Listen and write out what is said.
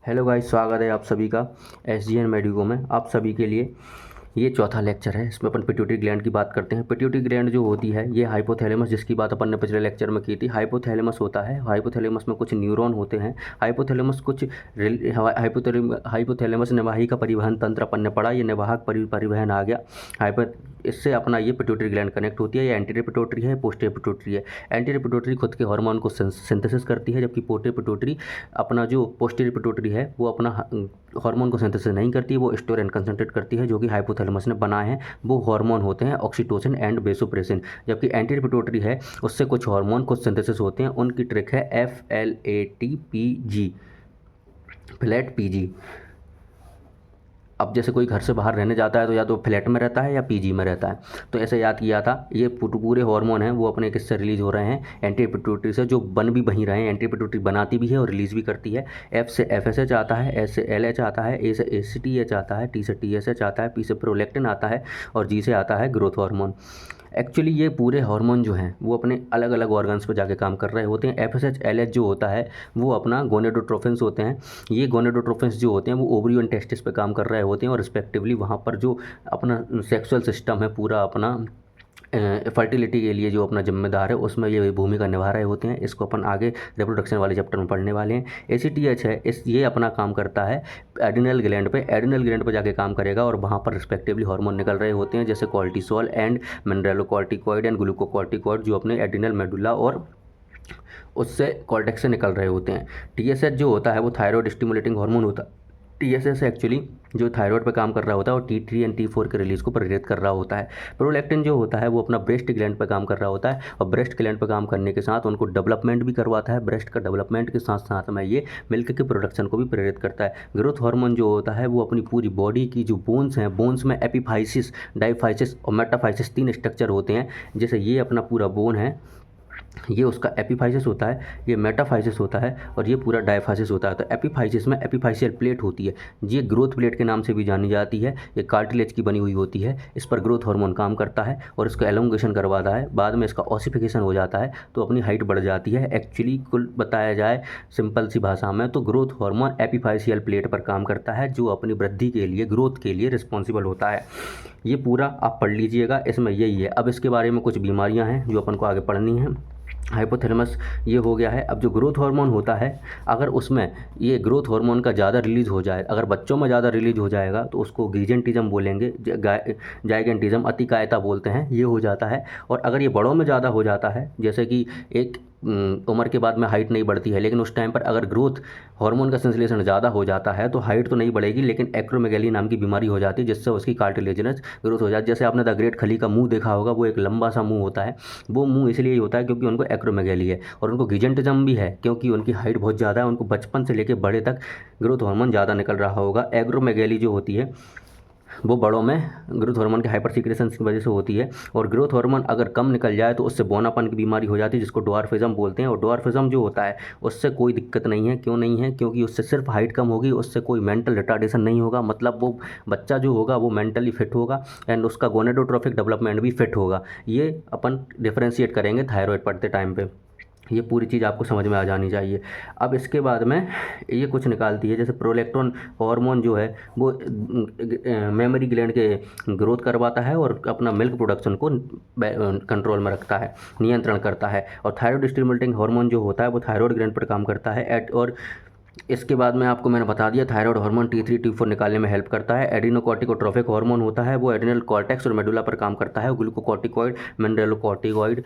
Hello guys, स्वागत है आप सभी का SGN मेडिको में। आप सभी के लिए ये चौथा लेक्चर है। इसमें अपन पिट्यूटरी ग्लैंड की बात करते हैं। पिट्यूटरी ग्लैंड जो होती है ये हाइपोथैलेमस, जिसकी बात अपन ने पिछले लेक्चर में की थी, हाइपोथैलेमस होता है। हाइपोथैलेमस में कुछ न्यूरॉन होते हैं। हाइपोथैलेमस हाइपोथैलेमस निवाही का परिवहन तंत्र अपन ने पढ़ा, ये निवाहक परिवहन आ गया। इससे अपना ये पिट्यूटरी ग्लैंड कनेक्ट होती है। ये एंटीरियर पिट्यूटरी है, पोस्टीरियर पिट्यूटरी है। एंटीरियर पिट्यूटरी खुद के हार्मोन को सिंथेसिस करती है, जबकि पोस्टीरियर पिट्यूटरी अपना जो पोस्टीरियर पिट्यूटरी है वो अपना हार्मोन को सिंथेसिस नहीं करती, वो स्टोर एंड कंसंट्रेट करती है। जो कि हाइपोथैलेमस ने बनाए हैं वो हार्मोन होते हैं ऑक्सीटोसिन एंड वेसोप्रेसिन। जबकि एंटीरियर पिट्यूटरी है उससे कुछ हार्मोन कुछ सिंथेसिस होते हैं। उनकी ट्रिक है FLATPG, फ्लैट PG। अब जैसे कोई घर से बाहर रहने जाता है तो या तो फ्लैट में रहता है या PG में रहता है। तो ऐसे याद किया था। ये पूरे हार्मोन हैं वो अपने किससे रिलीज हो रहे हैं, एंटीरियर पिट्यूटरी से, जो बन भी वहीं रहे हैं। एंटीरियर पिट्यूटरी बनाती भी है और रिलीज भी करती है। F से FSH आता है, S से LH आता है, A से ACTH आता है, T से TSH आता है, P से प्रोलैक्टिन आता है और G से आता है ग्रोथ हार्मोन। एक्चुअली ये पूरे हार्मोन जो हैं वो अपने अलग अलग ऑर्गन्स पर जाके काम कर रहे होते हैं। FSH LH जो होता है वो अपना गोनेडोट्रोफिन्स होते हैं। ये गोनेडोट्रोफिन्स जो होते हैं वो ओवरी और टेस्टिस पे काम कर रहे होते हैं और रिस्पेक्टिवली वहाँ पर जो अपना सेक्सुअल सिस्टम है पूरा अपना फर्टिलिटी के लिए जो अपना जिम्मेदार है उसमें ये भूमिका निभा रहे होते हैं। इसको अपन आगे रिप्रोडक्शन वाले चैप्टर में पढ़ने वाले हैं। ACTH है, ये अपना काम करता है एड्रिनल ग्लैंड पे। एड्रिनल ग्लैंड पे जाके काम करेगा और वहाँ पर रिस्पेक्टिवली हार्मोन निकल रहे होते हैं, जैसे cortisol and mineralocorticoid and glucocorticoid, जो अपने एड्रिनल मेडुला और उससे कॉर्टेक्स से निकल रहे होते हैं। TSH जो होता है वो थायराइड स्टिमुलेटिंग हार्मोन होता है। TSH एक्चुअली जो थायराइड पे काम कर रहा होता है और T3 एंड T4 के रिलीज को प्रेरित कर रहा होता है। प्रोलैक्टिन जो होता है वो अपना ब्रेस्ट ग्लैंड पे काम कर रहा होता है और ब्रेस्ट ग्लैंड पे काम करने के साथ उनको डेवलपमेंट भी करवाता है। ब्रेस्ट का डेवलपमेंट के साथ साथ में ये मिल्क के प्रोडक्शन को भी प्रेरित करता है। ग्रोथ हार्मोन जो होता है वो अपनी पूरी बॉडी की जो बोन्स हैं, बोन्स में एपिफाइसिस, डाइफाइसिस और मेटाफाइसिस 3 स्ट्रक्चर होते हैं। जैसे ये अपना पूरा बोन है, ये उसका एपिफाइसिस होता है, ये मेटाफाइसिस होता है और ये पूरा डायफाइसिस होता है। तो एपिफाइसिस में एपिफाइशियल प्लेट होती है, ये ग्रोथ प्लेट के नाम से भी जानी जाती है। ये कार्टिलेज की बनी हुई होती है। इस पर ग्रोथ हार्मोन काम करता है और इसका एलोंगेशन करवाता है। बाद में इसका ऑसिफिकेशन हो जाता है तो अपनी हाइट बढ़ जाती है। एक्चुअली कुल बताया जाए सिंपल सी भाषा में तो ग्रोथ हार्मोन एपिफाइशियल प्लेट पर काम करता है, जो अपनी वृद्धि के लिए, ग्रोथ के लिए रिस्पॉन्सिबल होता है। ये पूरा आप पढ़ लीजिएगा, इसमें यही है। अब इसके बारे में कुछ बीमारियाँ हैं जो अपन को आगे पढ़नी है। हाइपोथैलेमस ये हो गया है। अब जो ग्रोथ हार्मोन होता है, अगर उसमें ये ग्रोथ हार्मोन का ज़्यादा रिलीज़ हो जाए, अगर बच्चों में ज़्यादा रिलीज हो जाएगा तो उसको गीजेंटिज्म बोलेंगे, जाइगेंटिज्म, अतिकायता बोलते हैं, ये हो जाता है। और अगर ये बड़ों में ज़्यादा हो जाता है, जैसे कि एक उम्र के बाद में हाइट नहीं बढ़ती है, लेकिन उस टाइम पर अगर ग्रोथ हार्मोन का संश्लेषण ज़्यादा हो जाता है तो हाइट तो नहीं बढ़ेगी लेकिन एक्रोमेगैली नाम की बीमारी हो जाती है, जिससे उसकी कार्टिलेजिनस ग्रोथ हो जाती है। जैसे आपने द ग्रेट खली का मुंह देखा होगा, वो एक लंबा सा मुंह होता है। वो मुंह इसलिए होता है क्योंकि उनको एक्रोमेगैली है, और उनको गिजेंटिज्म भी है क्योंकि उनकी हाइट बहुत ज़्यादा है। उनको बचपन से लेकर बड़े तक ग्रोथ हार्मोन ज़्यादा निकल रहा होगा। एग्रोमेगैली जो होती है वो बड़ों में ग्रोथ हार्मोन के हाइपर सीक्रेशन की वजह से होती है। और ग्रोथ हार्मोन अगर कम निकल जाए तो उससे बौनापन की बीमारी हो जाती है, जिसको डॉर्फिज्म बोलते हैं। और डॉर्फिज्म जो होता है उससे कोई दिक्कत नहीं है। क्यों नहीं है? क्योंकि उससे सिर्फ हाइट कम होगी, उससे कोई मेंटल रिटार्डेशन नहीं होगा। मतलब वो बच्चा जो होगा वो मेंटली फिट होगा एंड उसका गोनेडोट्रोफिक डेवलपमेंट भी फिट होगा। ये अपन डिफ्रेंशिएट करेंगे थायराइड पढ़ते टाइम पे। ये पूरी चीज़ आपको समझ में आ जानी चाहिए। अब इसके बाद में ये कुछ निकालती है, जैसे प्रोलैक्टिन हार्मोन जो है वो मेमोरी ग्लैंड के ग्रोथ करवाता है और अपना मिल्क प्रोडक्शन को कंट्रोल में रखता है, नियंत्रण करता है। और थायराइड स्टिमुलेटिंग हार्मोन जो होता है वो थायराइड ग्लैंड पर काम करता है। और इसके बाद में आपको मैंने बता दिया, थायराइड हार्मोन T3 T4 निकालने में हेल्प करता है। एड्रिनोकॉर्टिकोट्रोफिक हार्मोन होता है, वो एड्रिनल कॉर्टेक्स और मेडुला पर काम करता है। Glucocorticoid, mineralocorticoid